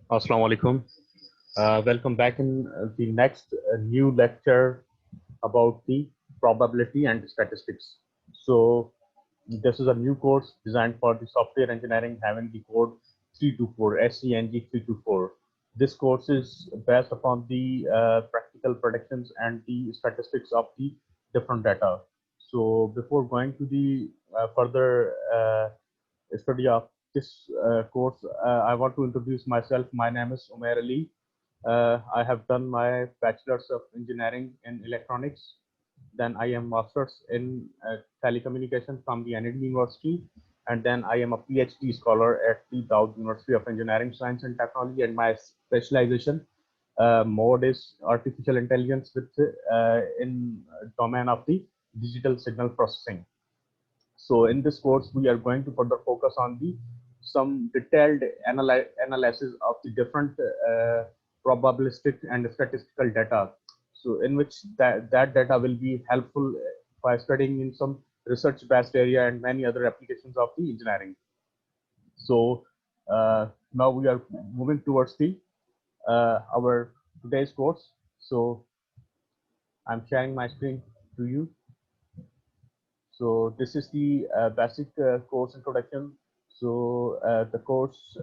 Assalamu alaikum. Welcome back in the next new lecture about the probability and statistics. So this is a new course designed for the software engineering having the code 324 SENG 324. This course is based upon the practical predictions and the statistics of the different data. So before going to the further study of this course, I want to introduce myself. My name is Umair Ali. I have done my bachelor's of engineering in electronics. Then I am master's in telecommunication from the NED University, and then I am a PhD scholar at the Dowd University of Engineering, Science and Technology. And my specialization mode is artificial intelligence with in domain of the digital signal processing. So in this course, we are going to further focus on the some detailed analysis of the different probabilistic and statistical data. So in which that data will be helpful by studying in some research-based area and many other applications of the engineering. So now we are moving towards the our today's course. So I'm sharing my screen to you. So this is the basic course introduction. So the course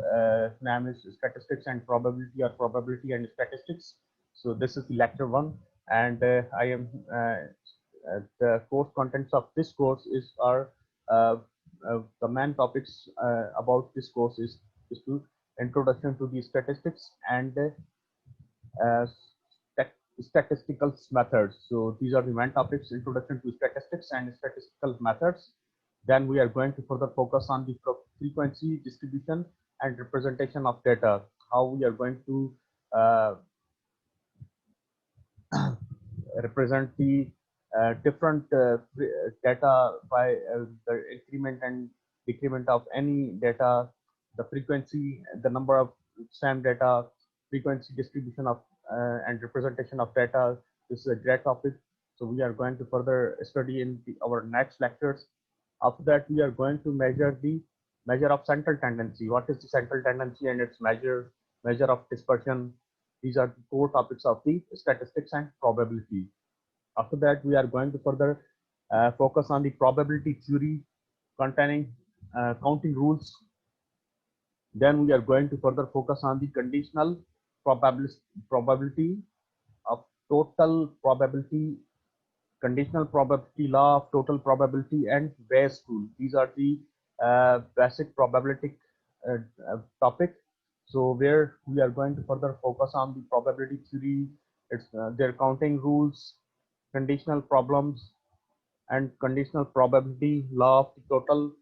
name is Statistics and Probability, or Probability and Statistics. So this is the lecture one, and I am the course contents of this course is are the main topics about this course is to introduction to the statistics and uh, statistical methods. So these are the main topics: introduction to statistics and statistical methods. Then we are going to further focus on the frequency distribution and representation of data. How we are going to uh, represent the different data by the increment and decrement of any data, the frequency, the number of same data, frequency distribution of and representation of data. This is a great topic. So we are going to further study in our next lectures. After that, we are going to measure the measure of central tendency. What is the central tendency and its measure of dispersion? These are the core topics of the statistics and probability. After that, we are going to further focus on the probability theory containing counting rules. Then we are going to further focus on the conditional probability of total probability, conditional probability, law of total probability, and Bayes rule. These are the basic probabilistic uh, topic. So where we are going to further focus on the probability theory, its their counting rules, conditional problems, and conditional probability, law of the total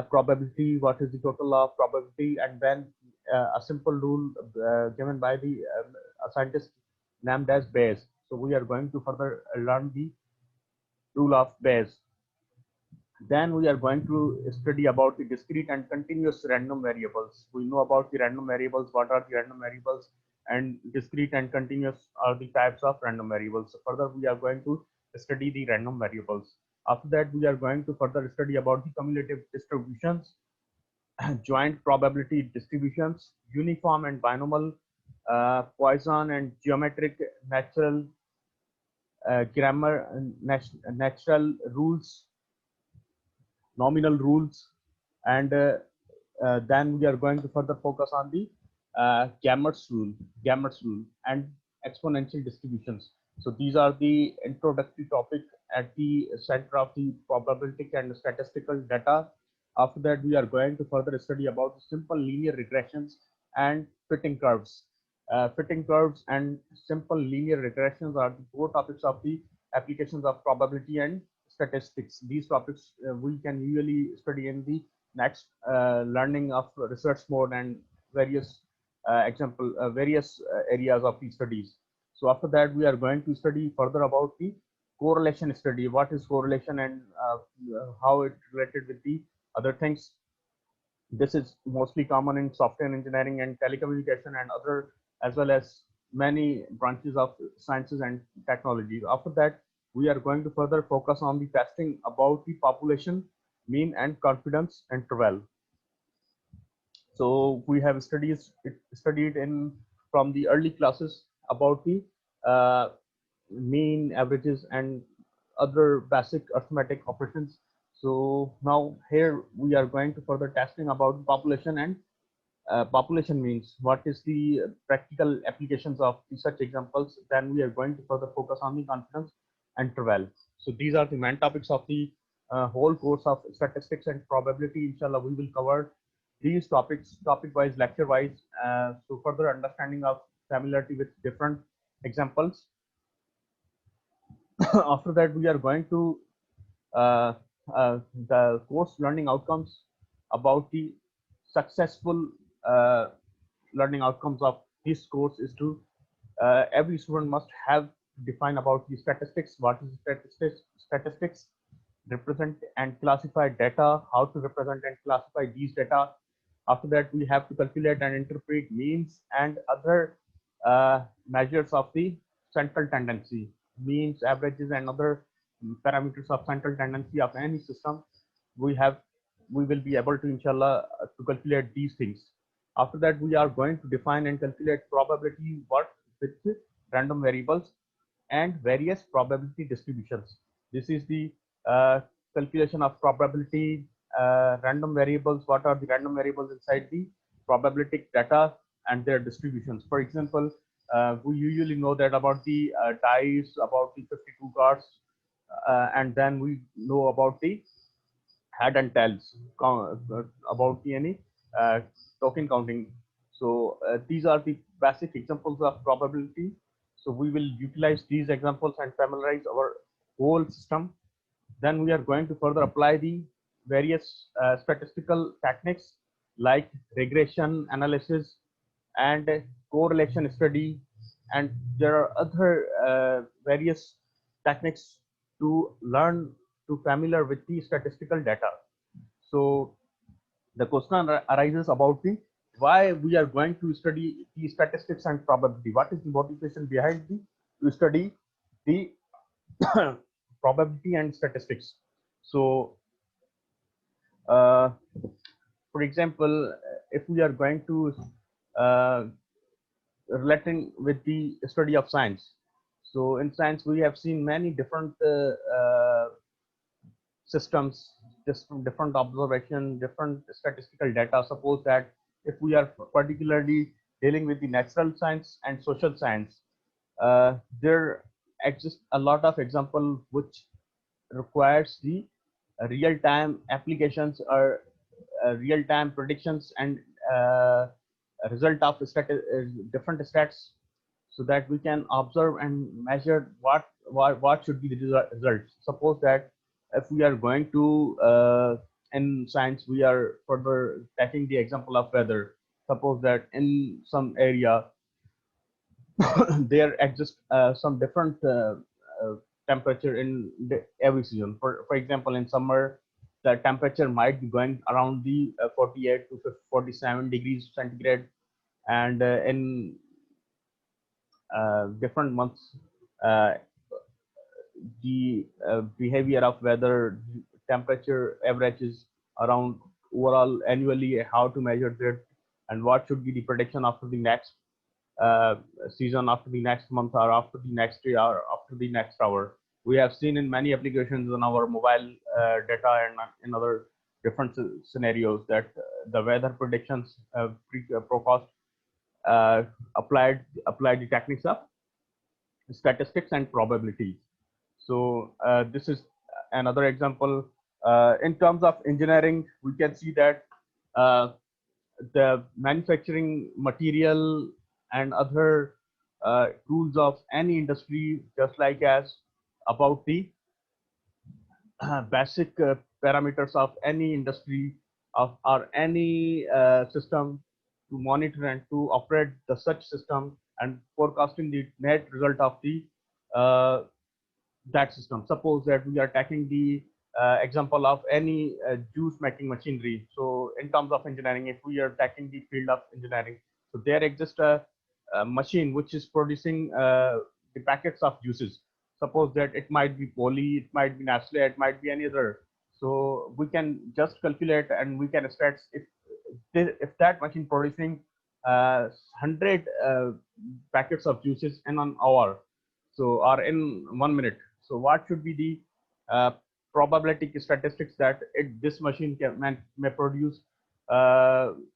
probability, what is the total law of probability, and then a simple rule given by the a scientist named as Bayes. So we are going to further learn the rule of Bayes. Then we are going to study about the discrete and continuous random variables. We know about the random variables, what are the random variables, and discrete and continuous are the types of random variables. So further, we are going to study the random variables. After that, we are going to further study about the cumulative distributions, joint probability distributions, uniform and binomial, Poisson and geometric natural grammar, natural rules, nominal rules, and then we are going to further focus on the Gamma's rule, and exponential distributions. So these are the introductory topic at the center of the probabilistic and statistical data. After that, we are going to further study about simple linear regressions and fitting curves. Fitting curves and simple linear regressions are the core topics of the applications of probability and statistics. These topics we can usually study in the next learning of research mode and various various areas of the studies. So after that, we are going to study further about the correlation study. What is correlation, and how it related with the other things. This is mostly common in software engineering and telecommunication and other, as well as many branches of sciences and technology. After that, we are going to further focus on the testing about the population mean and confidence interval. So we have studied in from the early classes about the mean, averages, and other basic arithmetic operations. So now here we are going to further testing about population and population means. What is the practical applications of such examples? Then we are going to further focus on the confidence interval. So these are the main topics of the whole course of statistics and probability. Inshallah, we will cover these topics topic wise, lecture wise. So further understanding of familiarity with different examples. After that, we are going to uh, the course learning outcomes about the successful uh, learning outcomes of this course is to every student must have define about the statistics. What is statistics? Statistics represent and classify data, how to represent and classify these data. After that, we have to calculate and interpret means and other measures of the central tendency, means, averages, and other parameters of central tendency of any system. We will be able to, inshallah, to calculate these things. After that, we are going to define and calculate probability work with random variables and various probability distributions. This is the calculation of probability, random variables. What are the random variables inside the probabilistic data and their distributions? For example, we usually know that about the dice, about the 52 cards, and then we know about the head and tails, about the any uh, token counting. So these are the basic examples of probability. So we will utilize these examples and familiarize our whole system. Then we are going to further apply the various statistical techniques like regression analysis and correlation study, and there are other various techniques to learn to familiar with the statistical data. So the question arises about the why we are going to study the statistics and probability. What is the motivation behind the to study the probability and statistics? So, uh, for example, if we are going to uh, relating with the study of science, so in science we have seen many different systems, just from different observation, different statistical data. Suppose that if we are particularly dealing with the natural science and social science, there exist a lot of example which requires the real-time applications or real-time predictions and result of different stats, so that we can observe and measure what should be the result. Suppose that if we are going to in science we are further taking the example of weather. Suppose that in some area there exists some different temperature in every season. For example, in summer, the temperature might be going around the 48 to 47 degrees centigrade, and in different months, uh, the behavior of weather, temperature averages around overall annually, how to measure that, and what should be the prediction after the next uh, season, after the next month, or after the next year, or after the next hour. We have seen in many applications on our mobile data and in other different scenarios that the weather predictions forecast uh, applied the techniques of statistics and probability. So this is another example. In terms of engineering, we can see that uh, the manufacturing material and other tools of any industry, just like as about the basic parameters of any industry of or any system to monitor and to operate the such system and forecasting the net result of the uh, that system. Suppose that we are taking the example of any juice making machinery. So in terms of engineering, if we are taking the field of engineering, so there exists a machine which is producing the packets of juices. Suppose that it might be Poly, it might be Nestle, it might be any other. So we can just calculate and we can stats if if that machine producing 100 packets of juices in an hour, so or in 1 minute, so what should be the probability statistics that this machine may produce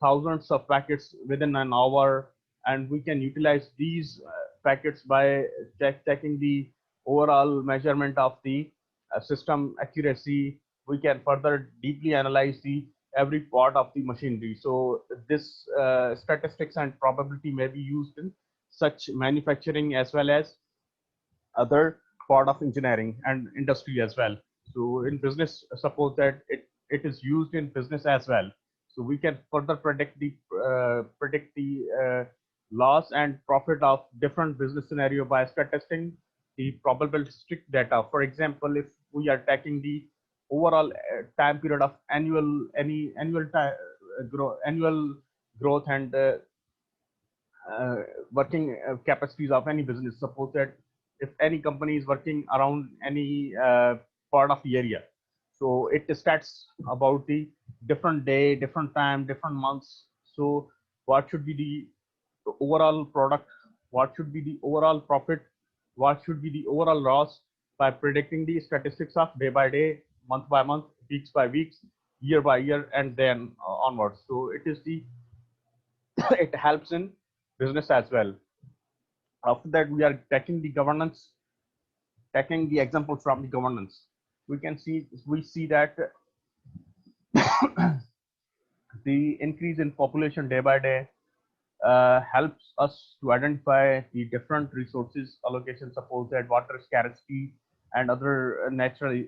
thousands of packets within an hour, and we can utilize these packets by checking the overall measurement of the system accuracy. We can further deeply analyze the every part of the machinery. So this statistics and probability may be used in such manufacturing as well as other part of engineering and industry as well. So in business, suppose that it is used in business as well. So we can further predict the loss and profit of different business scenario by statistics the probabilistic data. For example, if we are taking the overall time period of annual time, annual growth and working capacities of any business. Suppose that if any company is working around any part of the area, so it stats about the different day, different time, different months. So what should be the overall product, what should be the overall profit, what should be the overall loss, by predicting the statistics of day by day, month by month, weeks by weeks, year by year, and then onwards. So it is the it helps in business as well. After that, we are taking the governance, taking the example from the governance. We see that the increase in population day by day helps us to identify the different resources allocation. Suppose that water scarcity and other natural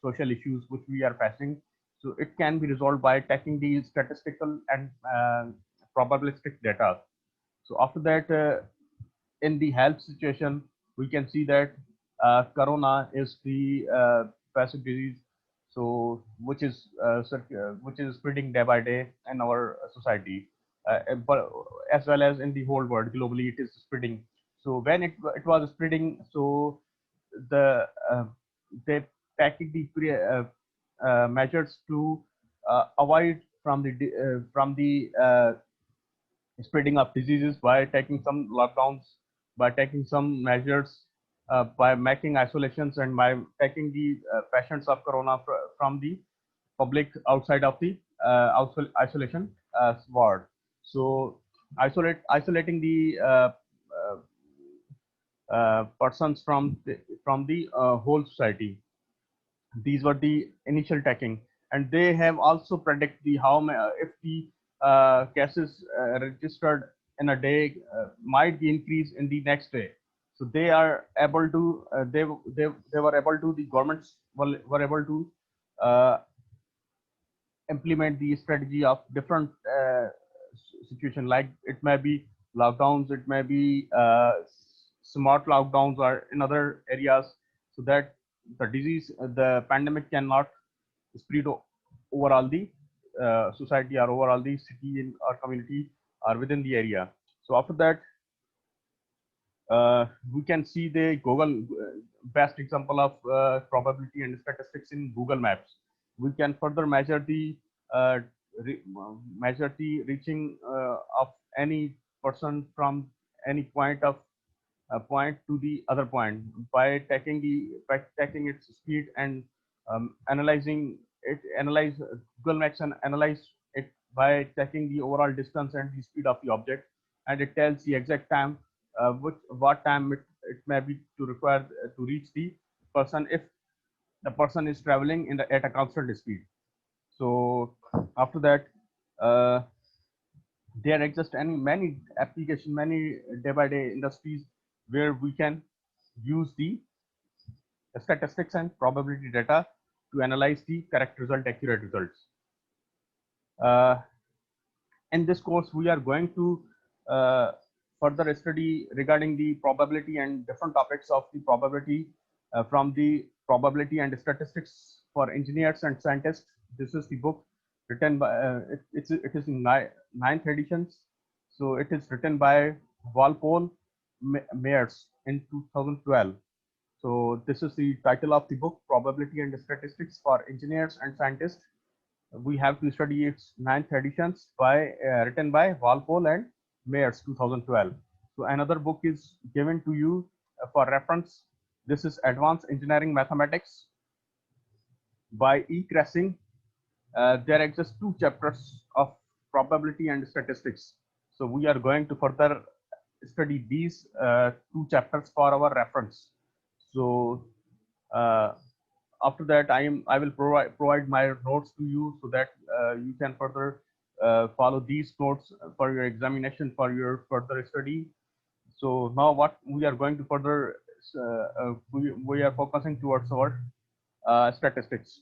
social issues which we are facing. So it can be resolved by taking the statistical and probabilistic data. So after that, in the health situation, we can see that corona is the passive disease, so which is spreading day by day in our society, but as well as in the whole world globally, it is spreading. So when it was spreading, so the they taking the measures to avoid from the spreading of diseases by taking some lockdowns, by taking some measures, by making isolations, and by taking the patients of corona from the public outside of the isolation ward. So isolating the persons from the whole society. These were the initial taking, and they have also predict the if the cases registered in a day might be increased in the next day. So they are able to they were able to the governments were able to uh, implement the strategy of different situation, like it may be lockdowns, it may be smart lockdowns or in other areas, so that the pandemic cannot spread over all the society or over all the city or community or within the area. So after that, we can see the Google best example of probability and statistics in Google Maps. We can further measure the uh, reaching of any person from any point to the other point by taking its speed and analyze Google Maps and analyze it by checking the overall distance and the speed of the object, and it tells the exact time what time it may be to require to reach the person if the person is traveling at a constant speed. So after that, uh, there exist many application, many day by day industries where we can use the statistics and probability data to analyze the correct result, accurate results. Uh, in this course, we are going to uh, further study regarding the probability and different topics of the probability from the probability and statistics for engineers and scientists. This is the book written by it is in ninth editions. So it is written by Walpole Mayers in 2012. So this is the title of the book, Probability and Statistics for Engineers and Scientists. we have to study its ninth editions by written by Walpole and Mayers 2012. So another book is given to you for reference. This is Advanced Engineering Mathematics by E. Cressing. There exist two chapters of probability and statistics. So we are going to further study these two chapters for our reference. So uh, after that, I will provide my notes to you so that you can further follow these notes for your examination for your further study. So now what we are going to further we are focusing towards our statistics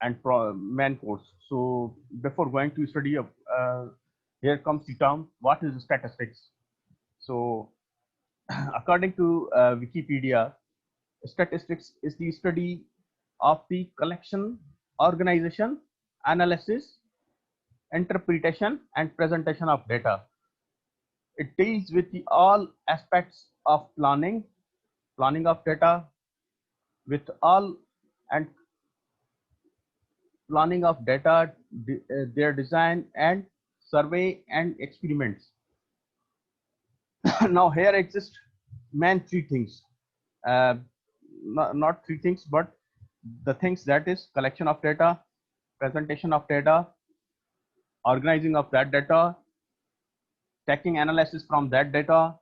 and main course. So before going to study, here comes the term. What is statistics? So according to Wikipedia, statistics is the study of the collection, organization, analysis, interpretation, and presentation of data. It deals with the all aspects of planning of data, with all and planning of data, their design and survey and experiments. Now here exist main three things, uh, not three things, but the things that is collection of data, presentation of data, organizing of that data, taking analysis from that data,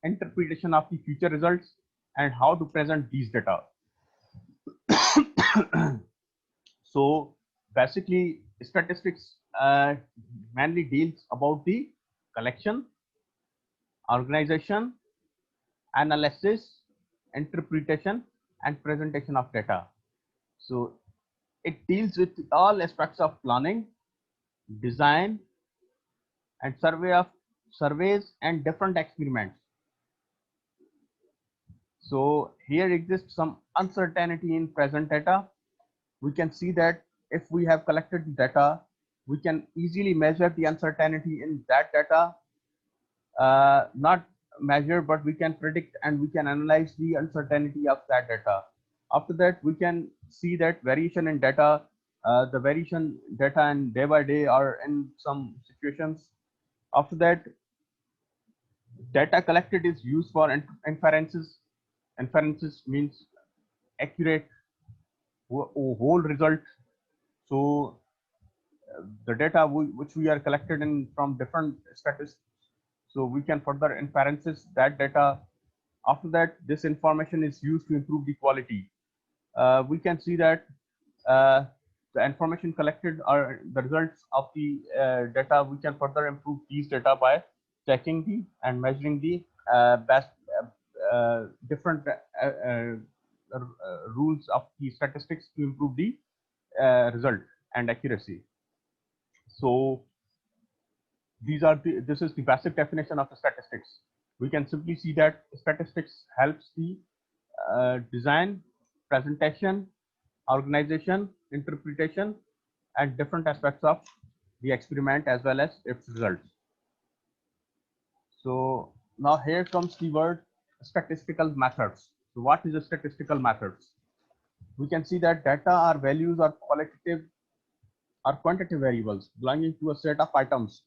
interpretation of the future results, and how to present these data. So basically, statistics mainly deals about the collection, organization, analysis, interpretation, and presentation of data. So it deals with all aspects of planning, design, and surveys and different experiments. So here exists some uncertainty in present data. We can see that if we have collected data, we can easily measure the uncertainty in that data. Not measure, but we can predict and we can analyze the uncertainty of that data. After that, we can see that variation in data, the variation data and day by day are in some situations. After that, data collected is used for inferences. Inferences means accurate whole result. So the data which we are collected in from different statistics, so we can further inferences that data. After that, this information is used to improve the quality. We can see that the information collected are the results of the data. We can further improve these data by checking the and measuring the best different rules of the statistics to improve the result and accuracy. So this is the basic definition of the statistics. We can simply see that statistics helps the design, presentation, organization, interpretation, and different aspects of the experiment as well as its results. So now here comes the word statistical methods. So what is a statistical methods? We can see that data or values are qualitative or quantitative variables belonging to a set of items.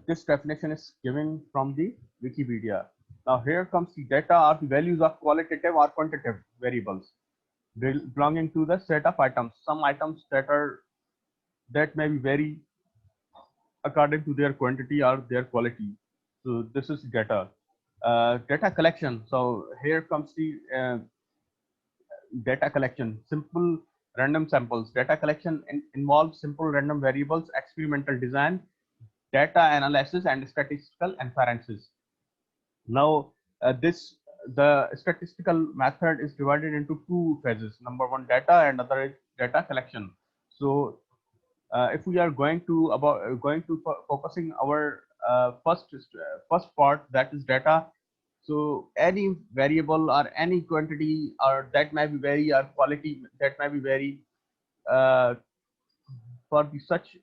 This definition is given from the Wikipedia. Now here comes the data or the values of qualitative or quantitative variables belonging to the set of items. Some items that may be vary according to their quantity or their quality. So this is data. Data collection. So here comes the data collection. Simple random samples. Data collection involves simple random variables, experimental design, data analysis, and statistical inferences. Now, the statistical method is divided into two phases. Number one, data, and other is data collection. So, if we are going to focusing our first part, that is data. So any variable or any quantity or that may be vary or quality that may be vary uh, for the such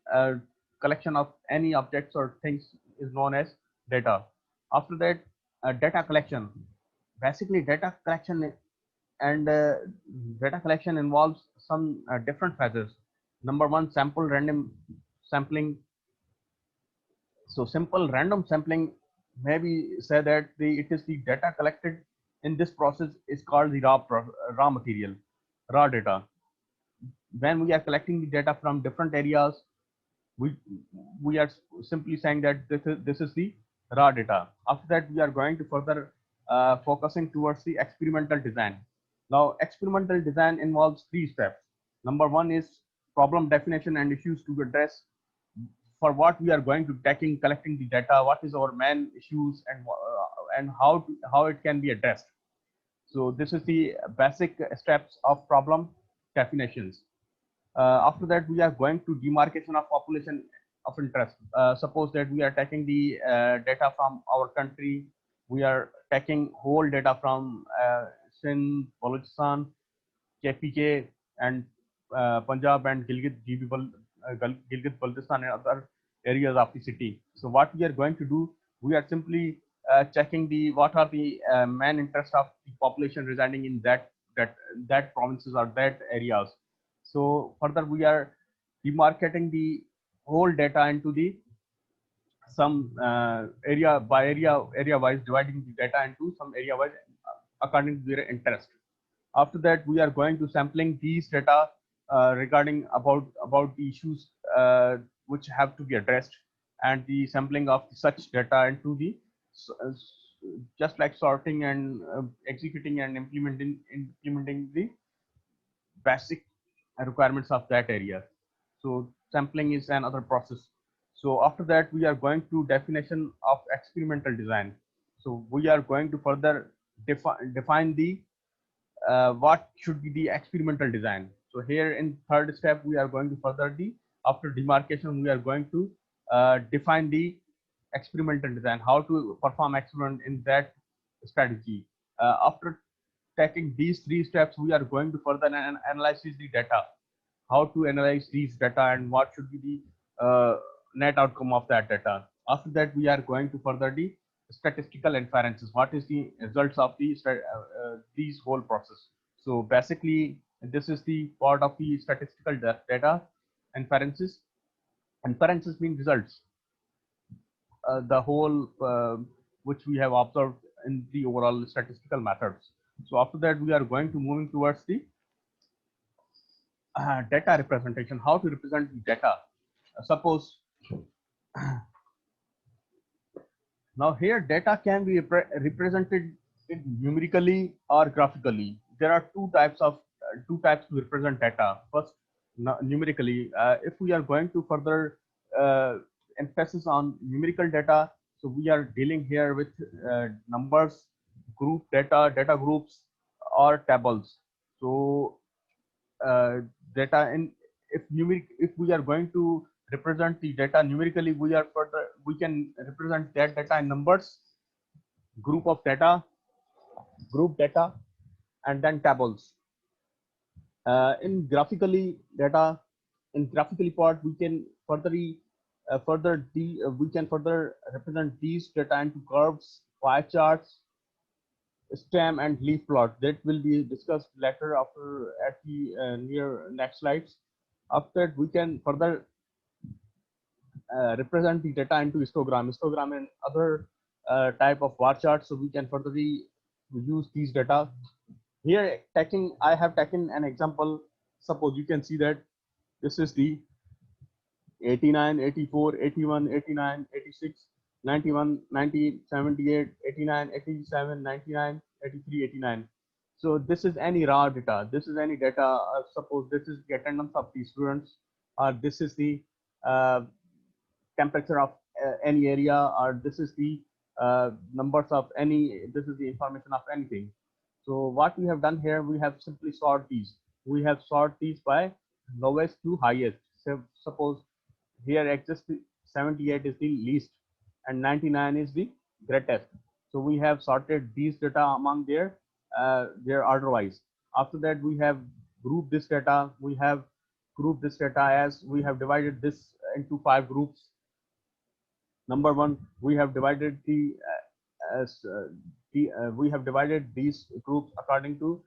collection of any objects or things is known as data. After that, data collection. Basically, data collection and data collection involves some different phases. Number one, sample random sampling. So simple random sampling, maybe say that it is the data collected in this process is called the raw material, raw data. When we are collecting the data from different areas, we we are simply saying that this is the raw data. After that, we are going to further focusing towards the experimental design. Now, experimental design involves three steps. Number one is problem definition and issues to address. For what we are going to tackling collecting the data, what is our main issues, and how it can be addressed. So this is the basic steps of problem definitions. After that, we are going to demarcation of population of interest. Suppose that we are taking the data from our country, we are taking whole data from Sindh, Balochistan, KPK, and Punjab and Gilgit-Baltistan and other areas of the city. So what we are going to do, we are simply checking the what are the main interest of the population residing in that provinces or that areas. So further, we are demarcating the whole data into the some area wise, dividing the data into some area wise according to their interest. After that, we are going to sampling these data regarding about the issues which have to be addressed, and the sampling of such data into the just like sorting and executing and implementing the basic requirements of that area. So sampling is another process. So after that, we are going to definition of experimental design. So we are going to further define the what should be the experimental design. So here in third step, we are going to further the after demarcation, we are going to define the experimental design, how to perform experiment in that strategy. After taking these three steps, we are going to further analyze the data, how to analyze these data and what should be the net outcome of that data. After that, we are going to further the statistical inferences. What is the results of these whole process? So basically, this is the part of the statistical data inferences. Inferences mean results. The whole which we have observed in the overall statistical methods. So after that, we are going to moving towards the data representation, how to represent the data. Suppose now here data can be represented numerically or graphically. There are two types to represent data. First, numerically. If we are going to further emphasis on numerical data, so we are dealing here with numbers, group data, data groups, or tables. So data in if we are going to represent the data numerically, we can represent that data in numbers, group of data, group data, and then tables. In graphically data, in graphically part, we can we can further represent these data into curves, pie charts, stem and leaf plot. That will be discussed later after at the near next slides. After that, we can further represent the data into histogram and other type of bar charts. So we can further use these data. Here, I have taken an example. Suppose you can see that this is the 89, 84, 81, 89, 86, 91, 90, 78, 89, 87, 99, 83, 89. So this is any raw data. This is any data. Suppose this is the attendance of the students, or this is the temperature of any area, or this is the numbers of any, this is the information of anything. So what we have done here, we have simply sort these. We have sort these by lowest to highest. So suppose here exists 78 is the least and 99 is the greatest. So we have sorted these data among their order wise. After that, we have grouped this data. We have grouped this data as we have divided this into 5 groups. Number one, we have divided we have divided these groups according to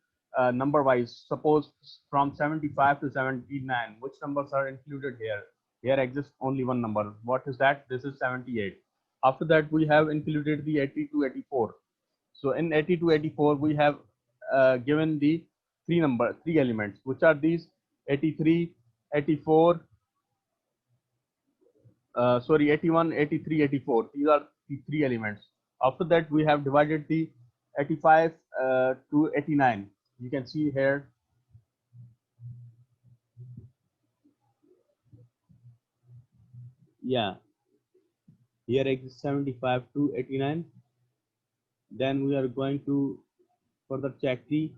number wise. Suppose from 75 to 79, which numbers are included here? Here exists only one number. What is that? This is 78. After that, we have included the 80 to 84. So in 80 to 84, we have given the three elements, which are these: 83, 84, sorry, 81, 83, 84. These are the three elements. After that, we have divided the 85 to 89. You can see here. Yeah, here exists 75 to 89. Then we are going to further check the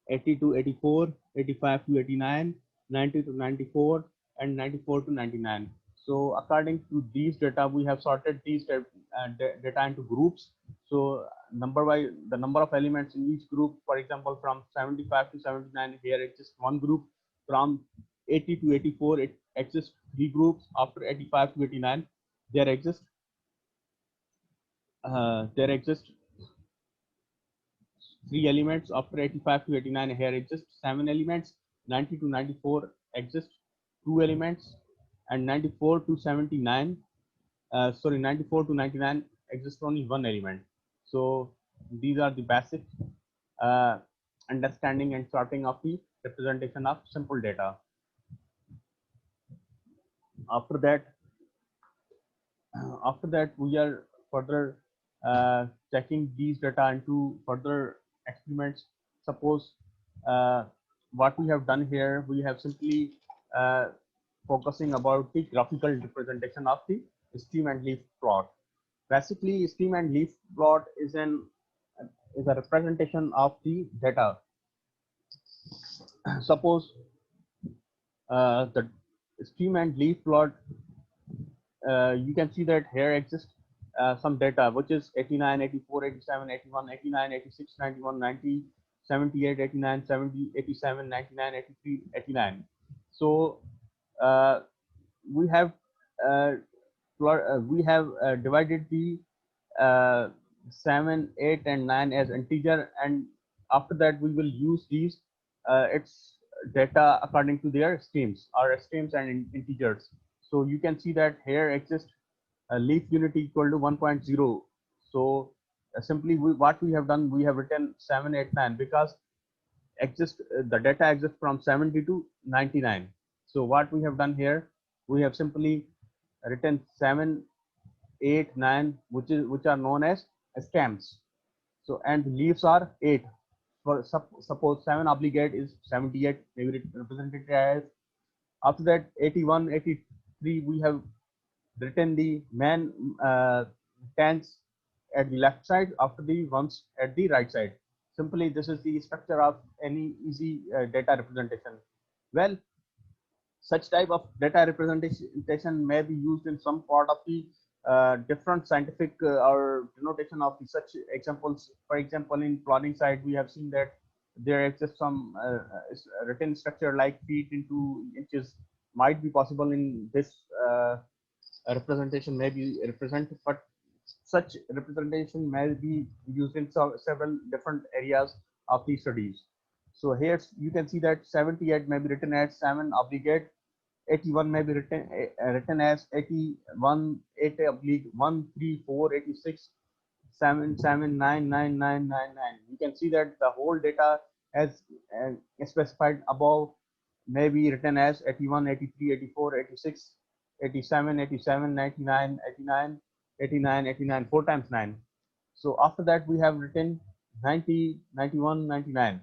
80 to 84, 85 to 89, 90 to 94, and 94 to 99. So according to these data, we have sorted these data into groups. So the number of elements in each group, for example, from 75 to 79, here exists one group. From 80 to 84, it exists three groups. After 85 to 89, there exist three elements. After 85 to 89, here exist seven elements. 90 to 94 exist two elements, and 94 to 79, sorry, 94 to 99 exist only one element. So these are the basic uh, understanding and sorting of the representation of simple data. After that, we are further checking these data into further experiments. Suppose what we have done here, we have simply focusing about the graphical representation of the stream and leaf plot. Basically, stream and leaf plot is a representation of the data. Suppose the stream and leaf plot, you can see that here exists some data, which is 89, 84, 87, 81, 89, 86, 91, 90, 78, 89, 70, 87, 99, 83, 89. So uh, we have uh, divided the uh, 7, 8, and 9 as integer, and after that we will use these its data according to their streams or streams and integers. So you can see that here exists a leaf unit equal to 1.0. So simply what we have done, we have written 7, 8, 9 because the data exists from 70 to 99. So what we have done here, we have simply written 7, 8, 9, which are known as stems. So and leaves are 8. For suppose 7 obligate is 78, maybe represented as. After that, 81, 83, we have written the main tens at the left side, after the ones at the right side. Simply, this is the structure of any easy data representation. Well, such type of data representation may be used in some part of the different scientific or denotation of the such examples. For example, in plotting side, we have seen that there exists some written structure like feet into inches might be possible in this representation may be represented, but such representation may be used in several different areas of the studies. So here you can see that 78 may be written as 7 obligate, 81 may be written as 81, 8 oblique 1, 3, 4, 86, 7, 7, 9, 9, 9, 9, 9. You can see that the whole data as specified above may be written as 81, 83, 84, 86, 87, 87, 99, 89, 89, 89, 4 times 9. So after that, we have written 90, 91, 99.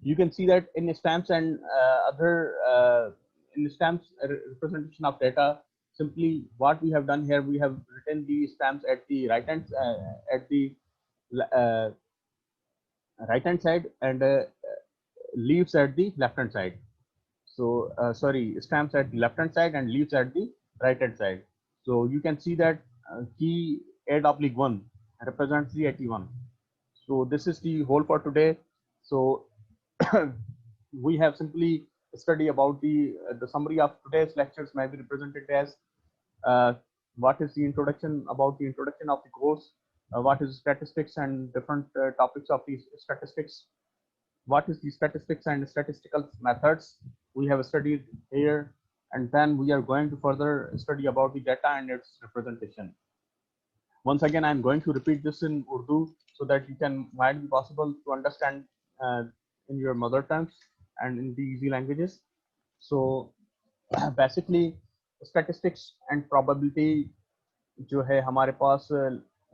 You can see that in stamps and other in stamps representation of data, simply what we have done here, we have written the stamps at the at the uh, right hand side, and leaves at the left hand side. So sorry, stamps at the left hand side and leaves at the right hand side. So you can see that key 8/1 represents the 81. So this is the whole for today. So we have simply studied about the summary of today's lectures may be represented as uh, what is the introduction, about the introduction of the course, what is statistics and different topics of these statistics. What is the statistics and statistical methods we have studied here, and then we are going to further study about the data and its representation. Once again, I'm going to repeat this in Urdu so that you can might be possible to understand uh, in your mother tongues and in the easy languages. So basically, statistics and probability जो है हमारे पास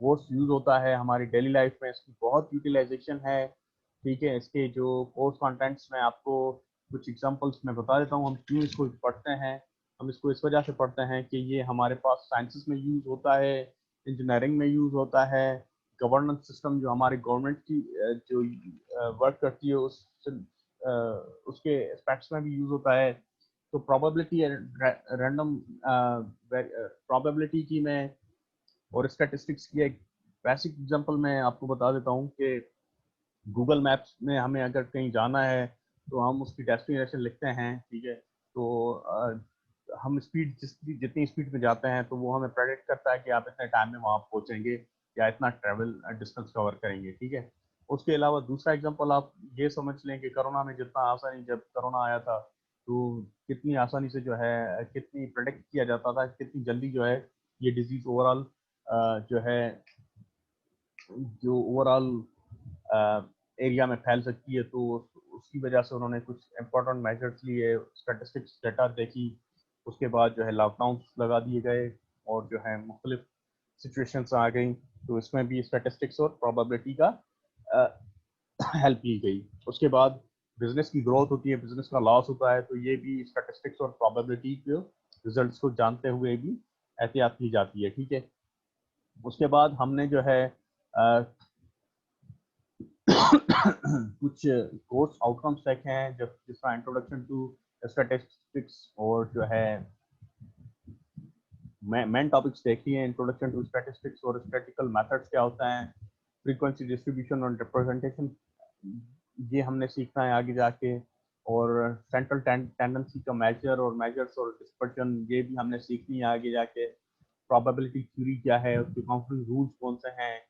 वो use होता है हमारी daily life में, इसकी बहुत यूटिलाइजेशन है। ठीक है, इसके जो कोर्स कंटेंट्स में आपको कुछ एग्जांपल्स मैं बता देता हूँ, हम क्यों इसको पढ़ते हैं। हम इसको इस वजह से पढ़ते हैं कि ये हमारे पास साइंसेस में यूज होता है, इंजीनियरिंग में यूज होता है, गवर्नेंस सिस्टम जो हमारी गवर्नमेंट की जो वर्क करती है उसके एस्पेक्ट्स में भी यूज होता है। तो प्रोबेबिलिटी रैंडम प्रोबेबिलिटी की मैं और स्टैटिस्टिक्स की एक बेसिक एग्जांपल मैं आपको बता देता हूँ कि गूगल मैप्स में हमें अगर कहीं जाना है तो हम उसकी डेस्टिनेशन लिखते हैं। ठीक है, तो हम स्पीड जितनी स्पीड में जाते हैं तो वो हमें प्रेडिक्ट करता है कि आप इतने टाइम में वहाँ पहुँचेंगे या इतना ट्रेवल डिस्टेंस कवर करेंगे। ठीक है, उसके अलावा दूसरा एग्जांपल आप ये समझ लें कि कोरोना में जितना आसानी, जब कोरोना आया था तो कितनी आसानी से जो है कितनी प्रेडिक्ट किया जाता था, कितनी जल्दी जो है ये डिजीज ओवरऑल जो है जो ओवरऑल एरिया में फैल सकती है। तो उसकी वजह से उन्होंने कुछ इम्पोर्टेंट मेजर्स लिए, स्टैटिस्टिक्स डेटा देखी, उसके बाद जो है लॉकडाउन लगा दिए गए और जो है मुख्तलिफ सिचुएशंस आ गई। तो इसमें भी स्टैटिस्टिक्स और प्रोबेबिलिटी का हेल्प की गई। उसके बाद बिजनेस की ग्रोथ होती है, बिजनेस का लॉस होता है, तो ये भी स्टैटिस्टिक्स और प्रोबेबिलिटी के रिजल्ट्स को जानते हुए भी एहतियात की जाती है। ठीक है, उसके बाद हमने जो है कुछ कोर्स आउटकम्स देखे हैं, जब जिसका इंट्रोडक्शन टू स्टैटिस्टिक्स और जो है मेन टॉपिक्स देखी हैं, इंट्रोडक्शन टू स्टैटिस्टिक्स और स्टैटिस्टिकल मेथड्स क्या होता है, फ्रीक्वेंसी डिस्ट्रीब्यूशन और रिप्रेजेंटेशन ये हमने सीखना है आगे जाके, और सेंट्रल टेंडेंसी का मेजर और मेजर्स और डिस्पर्शन ये भी हमने सीखनी है आगे जाके। प्रोबेबिलिटी थ्योरी क्या है, उसके काउंटिंग रूल्स कौन से हैं,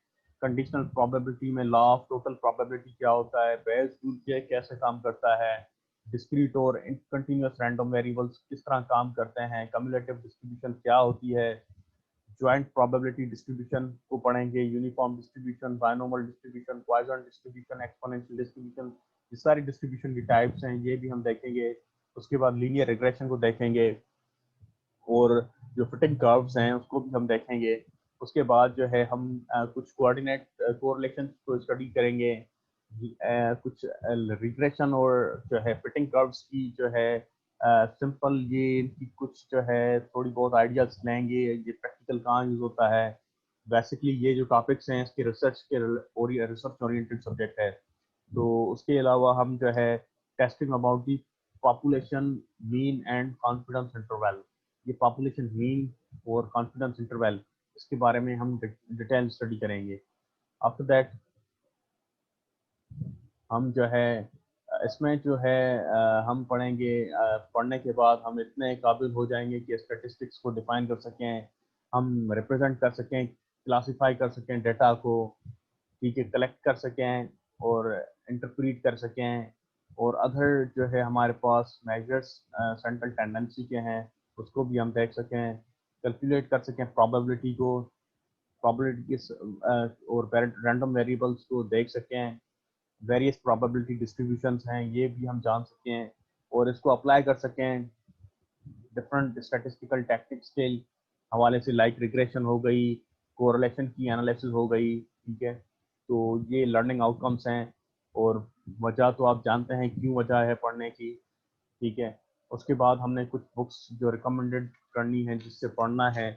कंडीशनल प्रोबेबिलिटी में लॉ ऑफ टोटल प्रोबेबिलिटी क्या होता है, बेयस रूल क्या कैसे काम करता है, डिस्क्रीट और कंटिन्यूअस रैंडम वेरिएबल्स किस तरह काम करते हैं, कम्युलेटिव डिस्ट्रीब्यूशन क्या होती है, ज्वाइंट प्रोबेबिलिटी डिस्ट्रीब्यूशन को पढ़ेंगे, uniform distribution, binomial distribution, Poisson distribution, exponential distribution, ये सारी डिस्ट्रीब्यूशन की टाइप्स हैं, ये भी हम देखेंगे। उसके बाद लीनियर रिग्रेशन को देखेंगे और जो फिटिंग कर्व्स हैं उसको भी हम देखेंगे। उसके बाद जो है हम कुछ कोऑर्डिनेट कोरिलेशन को स्टडी करेंगे, कुछ रिग्रेशन और जो है फिटिंग कर्व्स की जो है सिंपल ये इनकी कुछ जो है थोड़ी बहुत आइडियाज लेंगे, ये प्रैक्टिकल कहाँ यूज होता है। बेसिकली ये जो टॉपिक्स हैं इसके रिसर्च के और रिसर्च ओरिएंटेड सब्जेक्ट है। तो उसके अलावा हम जो है testing about the population mean and confidence interval, ये पॉपुलेशन मीन और कॉन्फिडेंस इंटरवल इसके बारे में हम डिटेल स्टडी करेंगे। आफ्टर दैट हम जो है इसमें जो है हम पढ़ेंगे, पढ़ने के बाद हम इतने काबिल हो जाएंगे कि स्टैटिस्टिक्स को डिफाइन कर सकें, हम रिप्रेजेंट कर सकें, क्लासीफाई कर सकें डेटा को, ठीक है, कलेक्ट कर सकें और इंटरप्रीट कर सकें, और अदर जो है हमारे पास मेजर्स सेंट्रल टेंडेंसी के हैं उसको भी हम देख सकें, कैलकुलेट कर सकें प्रोबेबिलिटी को, प्रोबेबिलिटी और रैंडम वेरिएबल्स को देख सकें, वेरियस प्रोबेबिलिटी डिस्ट्रीब्यूशंस हैं ये भी हम जान सकें और इसको अप्लाई कर सकें डिफरेंट स्टैटिस्टिकल टैक्टिक्स के हवाले से, लाइक रिग्रेशन हो गई, कोरिलेशन की एनालिसिस हो गई। ठीक है, तो ये लर्निंग आउटकम्स हैं और वजह तो आप जानते हैं क्यों वजह है पढ़ने की। ठीक है, उसके बाद हमने कुछ बुक्स जो रिकमेंडेड करनी है जिससे पढ़ना है,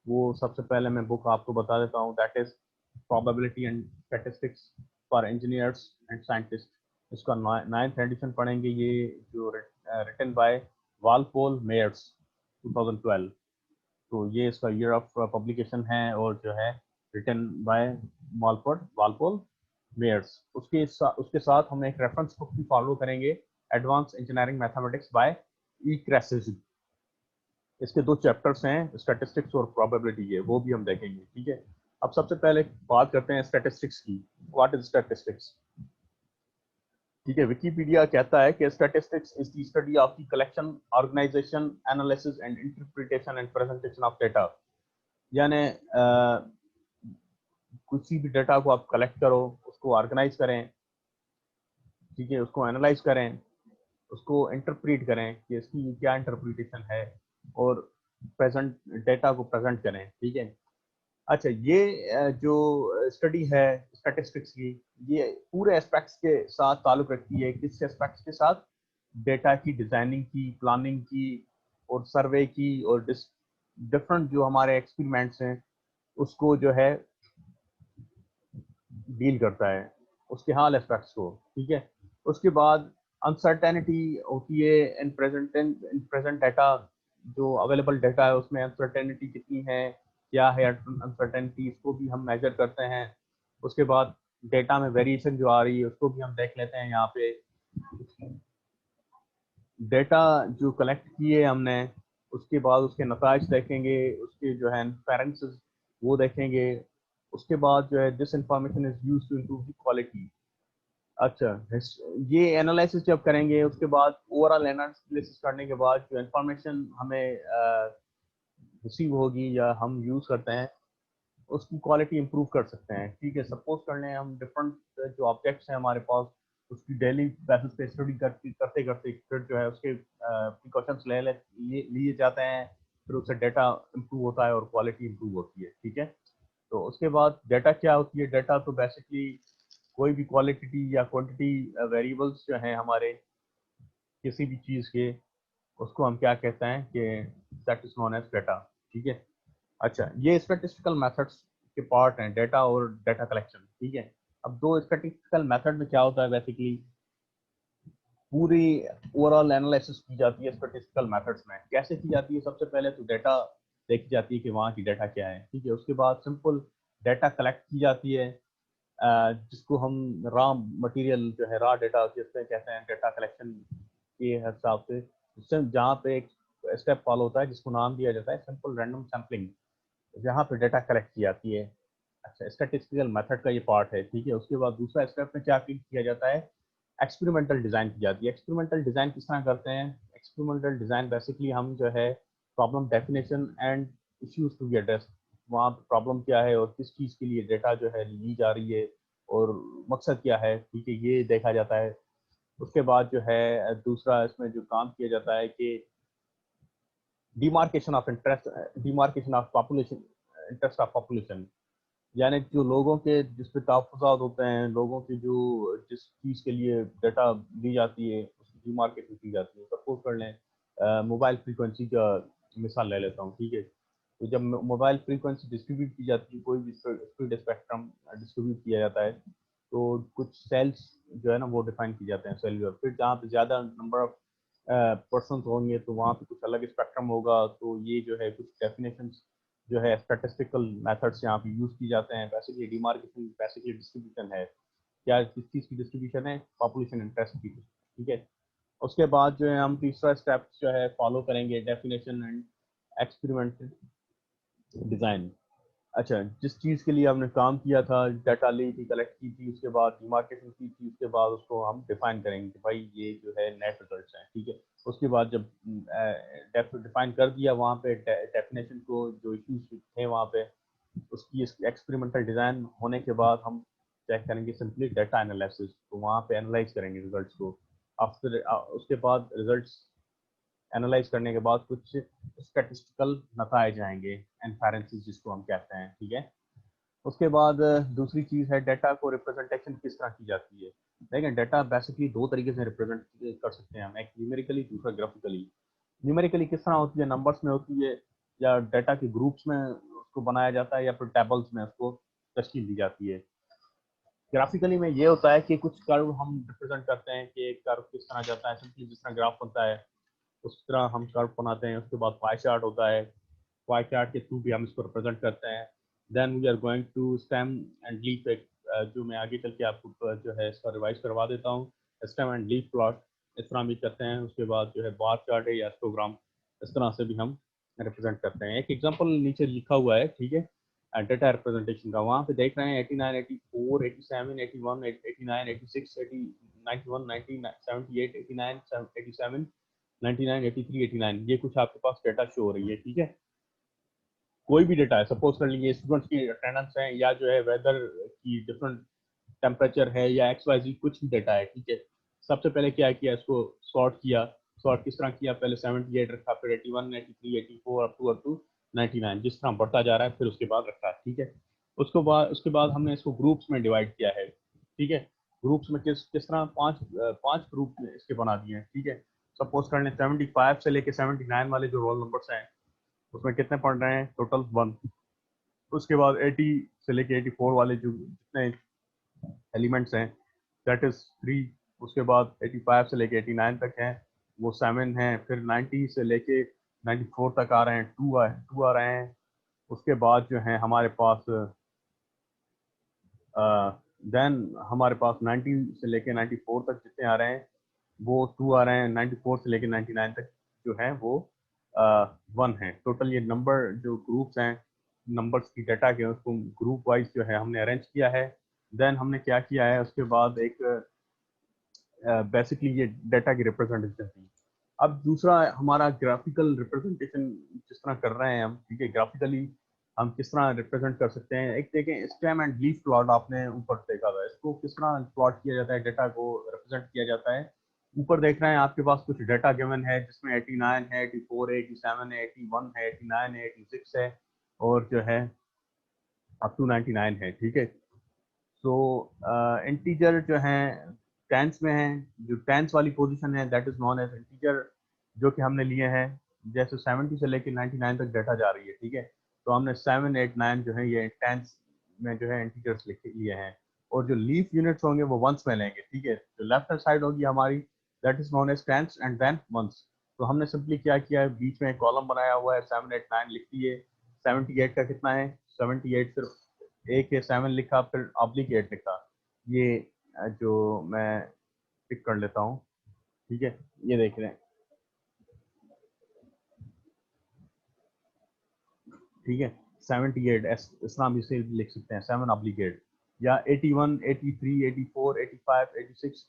वो सबसे पहले मैं बुक आपको बता देता हूँ, that is probability and statistics for engineers and scientist. इसका 9th एडिशन पढ़ेंगे, ये जो रिटन बाय वालपोल मेयर्स 2012। तो ये इसका ईयर ऑफ पब्लिकेशन है और जो है रिटन बाय वालपोल मेयर्स। उसके साथ हम एक रेफरेंस बुक भी फॉलो करेंगे, एडवांस इंजीनियरिंग मैथमेटिक्स बाय ई क्रेसिस। इसके 2 चैप्टर्स हैं, स्टैटिस्टिक्स और प्रोबेबिलिटी, है वो भी हम देखेंगे। ठीक है, अब सबसे पहले बात करते हैं स्टैटिस्टिक्स की। What is statistics? ठीक है, विकिपीडिया कहता है कि statistics is the study of the collection, organisation, analysis and interpretation and presentation of data. यानी किसी भी डेटा को आप कलेक्ट करो, उसको ऑर्गेनाइज करें, ठीक है, उसको एनालाइज करें, उसको इंटरप्रेट करें कि इसकी क्या इंटरप्रिटेशन है, और प्रेजेंट डेटा को प्रेजेंट करें। ठीक है, अच्छा, ये जो स्टडी है स्टैटिस्टिक्स की, ये पूरे एस्पेक्ट्स के साथ ताल्लुक रखती है। किस एस्पेक्ट्स के साथ? डेटा की डिजाइनिंग की, प्लानिंग की, और सर्वे की, और डिफरेंट जो हमारे एक्सपेरिमेंट्स हैं उसको जो है डील करता है, उसके हाल एस्पेक्ट्स को। ठीक है, उसके बाद अनसर्टेनिटी होती है इन प्रेजेंट डेटा। जो अवेलेबल डेटा है उसमें अनसर्टेनिटी कितनी है, क्या है अनसर्टेनिटी, इसको भी हम मेजर करते हैं। उसके बाद डेटा में वेरिएशन जो आ रही है उसको भी हम देख लेते हैं। यहाँ पे डेटा जो कलेक्ट किए हमने, उसके बाद उसके नताइज देखेंगे, उसके जो है इन्फेरेंसेस वो देखेंगे। उसके बाद जो है this information is used to improve the quality. अच्छा, ये एनालिसिस जब करेंगे उसके बाद ओवरऑल एनालिसिस करने के बाद जो इंफॉर्मेशन हमें रिसीव होगी या हम यूज करते हैं, उसकी क्वालिटी इंप्रूव कर सकते हैं। ठीक है, सपोज कर लें हम डिफरेंट जो ऑब्जेक्ट्स हैं हमारे पास, उसकी डेली बेसिस पे स्टडी करते करते फिर जो है उसके प्रिकॉशंस लिए जाते हैं, फिर उससे डेटा इंप्रूव होता है और क्वालिटी इंप्रूव होती है। ठीक है, तो उसके बाद डेटा क्या होती है? डेटा तो बेसिकली कोई भी क्वालिटी या क्वांटिटी वेरिएबल्स जो हैं हमारे किसी भी चीज़ के, उसको हम क्या कहते हैं कि that is known as data. ठीक है, अच्छा, ये स्टैटिस्टिकल मेथड्स के पार्ट हैं, डेटा और डेटा कलेक्शन। ठीक है, अब दो स्टैटिस्टिकल मेथड में क्या होता है, बेसिकली पूरी ओवरऑल एनालिसिस की जाती है स्टैटिस्टिकल मेथड्स में। कैसे की जाती है? सबसे पहले तो डेटा देखी जाती है कि वहाँ की डेटा क्या है। ठीक है, उसके बाद सिंपल डेटा कलेक्ट की जाती है, जिसको हम रॉ मटेरियल जो है, रॉ डेटा जिससे कहते हैं, डेटा कलेक्शन के हिसाब से जहाँ पे एक स्टेप फॉलो होता है जिसको नाम दिया जाता है सिंपल रैंडम सैम्पलिंग, जहाँ पे डेटा कलेक्ट की जाती है। अच्छा, स्टैटिस्टिकल मेथड का ये पार्ट है। ठीक है, उसके बाद दूसरा स्टेप में क्या किया जाता है? एक्सपेरिमेंटल डिजाइन की जाती है। एक्सपेरिमेंटल डिजाइन किस तरह करते हैं? एक्सपेरिमेंटल डिजाइन बेसिकली हम जो है problem definition and issues to be address, वहाँ प्रॉब्लम क्या है और किस चीज़ के लिए डेटा जो है ली जा रही है और मकसद क्या है। ठीक है, ये देखा जाता है। उसके बाद जो है दूसरा इसमें जो काम किया जाता है कि demarcation of interest, demarcation of population, interest of population, यानी जो लोगों के जिस पे तहफ़्फ़ुज़ात होते हैं, लोगों की जो जिस चीज़ के लिए डाटा दी जाती है उसकी डिमार्केशन की जाती है। सपोज कर लें मोबाइल फ्रीक्वेंसी का मिसाल ले लेता हूँ। ठीक है, तो जब मोबाइल फ्रीक्वेंसी डिस्ट्रीब्यूट की जाती है, कोई भी स्पीड स्पेक्ट्रम डिस्ट्रीब्यूट किया जाता है, तो कुछ सेल्स जो है ना वो डिफाइन की जाते हैं, सेलुलर। फिर जहाँ पे ज़्यादा नंबर ऑफ पर्सन होंगे तो वहाँ पे कुछ अलग स्पेक्ट्रम होगा। तो ये जो है कुछ डेफिनेशन जो है स्टैटिस्टिकल मेथड्स यहाँ पे यूज की जाते हैं। बेसिकली डिमार्केशन बेसिकली डिस्ट्रीब्यूशन है, क्या किस चीज़ की डिस्ट्रीब्यूशन है? पॉपुलेशन इंटरेस्ट की। ठीक है, उसके बाद जो है हम तीसरा स्टेप जो है फॉलो करेंगे, डेफिनेशन एंड एक्सपेरिमेंट डिज़ाइन। अच्छा, जिस चीज़ के लिए हमने काम किया था, डाटा ली थी, कलेक्ट की थी, उसके बाद डिमार्केशन की थी, उसके बाद उसको हम डिफाइन करेंगे कि भाई ये जो है नेट रिजल्ट्स हैं। ठीक है, उसके बाद जब डिफाइन कर दिया वहाँ पे डेफिनेशन को, जो इश्यूज थे वहाँ पे, उसकी एक्सपेरिमेंटल डिज़ाइन होने के बाद हम चेक करेंगे सिंपली डाटा एनालिसिस, तो वहाँ पे एनालाइज करेंगे रिजल्ट्स को। आफ्टर उसके बाद रिजल्ट्स एनालाइज करने के बाद कुछ स्टैटिस्टिकल नताइज आएंगे, इन्फेरेंसेस जिसको हम कहते हैं। ठीक है, उसके बाद दूसरी चीज़ है डेटा को रिप्रेजेंटेशन किस तरह की जाती है। देखें, डेटा बेसिकली दो तरीके से रिप्रेजेंट कर सकते हैं हम, एक न्यूमेरिकली, दूसरा ग्राफिकली। न्यूमेरिकली किस तरह होती है? नंबर्स में होती है, या डेटा के ग्रुप्स में उसको बनाया जाता है, या फिर टेबल्स में उसको तश्कील दी जाती है। ग्राफिकली में ये होता है कि कुछ कर्व हम रिप्रेजेंट करते हैं कि एक कर्व किस तरह जाता है, सिंपली जिस तरह ग्राफ बनता है उस तरह हम कर्व बनाते हैं। उसके बाद पाई चार्ट होता है, पाई चार्ट के थ्रू भी हम इसको रिप्रेजेंट करते हैं। Then we are going to stem and leaf, एक जो मैं आगे चल के आपको जो है इसका रिवाइज करवा देता हूँ। स्टेम एंड लीफ प्लॉट इस तरह भी करते हैं। उसके बाद जो है बार चार्ट है या हिस्टोग्राम, इस तरह से भी हम रिप्रेजेंट करते हैं। एक एग्जांपल नीचे लिखा हुआ है। ठीक है, डेटा रिप्रेजेंटेशन का। वहाँ पे देख रहे हैं 89, 84, 87, 81, 89, 86, 80, 91, 90, 78, 89, 87, 99, 83, 89, ये कुछ आपके पास डेटा शो हो रही है। ठीक है, कोई भी डेटा है, सपोज कर लीजिए स्टूडेंट्स की अटेंडेंस है, या जो है वेदर की डिफरेंट टेम्परेचर है, या XYZ कुछ भी डेटा है। ठीक है, सबसे पहले क्या किया, इसको सॉर्ट किया। सॉर्ट किस तरह किया, पहले 78 रखा, फिर 81, 83, 84 अप टू 99, जिस तरह बढ़ता जा रहा है फिर उसके बाद रखा। ठीक है, उसके बाद हमने इसको ग्रुप्स में डिवाइड किया है। ठीक है, ग्रुप्स में किस किस तरह पांच ग्रुप इसके बना दिए हैं। ठीक है, सपोज कर लें 75 से लेके 79 वाले जो रोल नंबर्स हैं, उसमें कितने पढ़ रहे हैं, टोटल 1। उसके बाद 80 से लेके 84 वाले जो जितने एलिमेंट्स हैं, दैट इज 3। उसके बाद 85 से लेके 89 तक हैं, वो 7 हैं। फिर 90 से लेके 94 तक आ रहे हैं, 2 आ रहे हैं। उसके बाद जो है हमारे पास देन हमारे पास 90 से लेके 94 तक जितने आ रहे हैं वो 2 आ रहे हैं। 94 से लेके 99 तक जो है वो 1 है। टोटल ये नंबर जो ग्रुप्स हैं, नंबर्स की डाटा के, उसको ग्रुप वाइज जो है हमने अरेंज किया है। देन हमने क्या किया है, उसके बाद एक बेसिकली ये डाटा की रिप्रेजेंटेशन थी। अब दूसरा हमारा ग्राफिकल रिप्रेजेंटेशन जिस तरह कर रहे हैं हम। ठीक है, ग्राफिकली हम किस तरह रिप्रेजेंट कर सकते हैं। एक देखें, स्टेम एंड लीफ प्लॉट आपने ऊपर देखा था, इसको किस तरह प्लॉट किया जाता है, डाटा को रिप्रेजेंट किया जाता है। ऊपर देख रहे हैं आपके पास कुछ डाटा गिवन है, जिसमें 89 है, 84 है, 87 है, 81 है, 89 है, 86 है, और जो है अप टू 99 है। ठीक है, सो इंटीजर जो है टेंस में है। जो टेंस वाली पोजीशन है that is known as integer, जो कि हमने लिए हैं। जैसे 70 से लेकर 99 तक डाटा जा रही है। ठीक है, तो हमने 7, 8, 9 जो है ये टेंस में जो है इंटीजर्स लिख लिए हैं। और जो लीफ यूनिट्स होंगे वो वंस में लेंगे। ठीक है, जो लेफ्ट हैंड साइड होगी हमारी, that is known as tens and then ones. तो हमने सिंपली क्या किया है, बीच में एक कॉलम बनाया हुआ है, 7, 8, 9 लिख दिए। 78 का कितना है, 78 सिर्फ एक है, 7 लिखा, फिर ऑब्लिक 8 लिखा। ये जो मैं टिक कर लेता हूँ। ठीक है, ये देख रहे हैं। ठीक है, 78 इस नाम इसे लिख सकते हैं, 7 ऑब्लिगेट। या 81, 83, 84, 85, 86,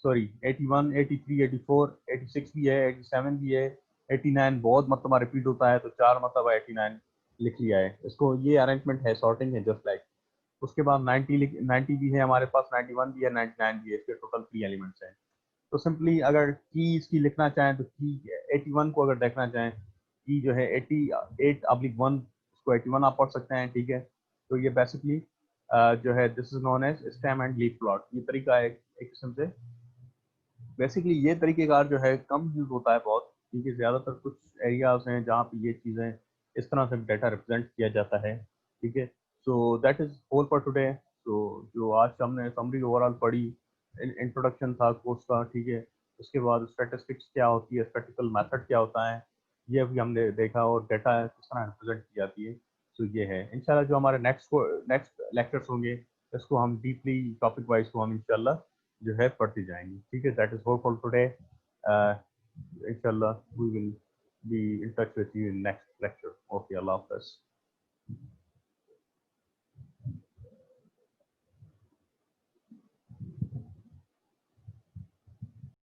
सॉरी 81, 83, 84, 86 भी है, 87 भी है, 89 बहुत मरतबा रिपीट होता है तो 4 मरतबा 89 लिख लिया है। इसको ये अरेंजमेंट है, सॉर्टिंग है, जस्ट लाइक। उसके बाद 90 भी है हमारे पास, 91 भी है, 99 भी है। इसके टोटल 3 एलिमेंट्स हैं। तो सिंपली अगर की इसकी लिखना चाहें तो की 81 को अगर देखना चाहें, की जो है 88/1, उसको 81 आप पढ़ सकते हैं। ठीक है, तो ये बेसिकली जो है this is known as stem and leaf plot. ये तरीका है एक किस्म से। बेसिकली ये तरीकेकार जो है कम यूज होता है बहुत। क्योंकि ज़्यादातर कुछ एरियाज हैं जहाँ पे ये चीज़ें इस तरह से डाटा रिप्रेजेंट किया जाता है। ठीक है, so that is all for today. तो जो आज हमने समरी ओवरऑल पढ़ी, इंट्रोडक्शन था कोर्स का। ठीक है, उसके बाद स्टैटिस्टिक्स क्या होती है, स्टैटिस्टिकल मेथड क्या होता है, ये भी हमने देखा, और डाटा किस तरह रिप्रेजेंट की जाती है। तो ये है इंशाल्लाह जो हमारे नेक्स्ट लेक्चर्स होंगे, इसको हम डीपली टॉपिक वाइज को हम इंशाल्लाह जो है पढ़ती जाएंगी। ठीक है, that is all for today. इंशाल्लाह we will be in touch with you in next lecture. Okay, अल्लाह हाफ़िज़।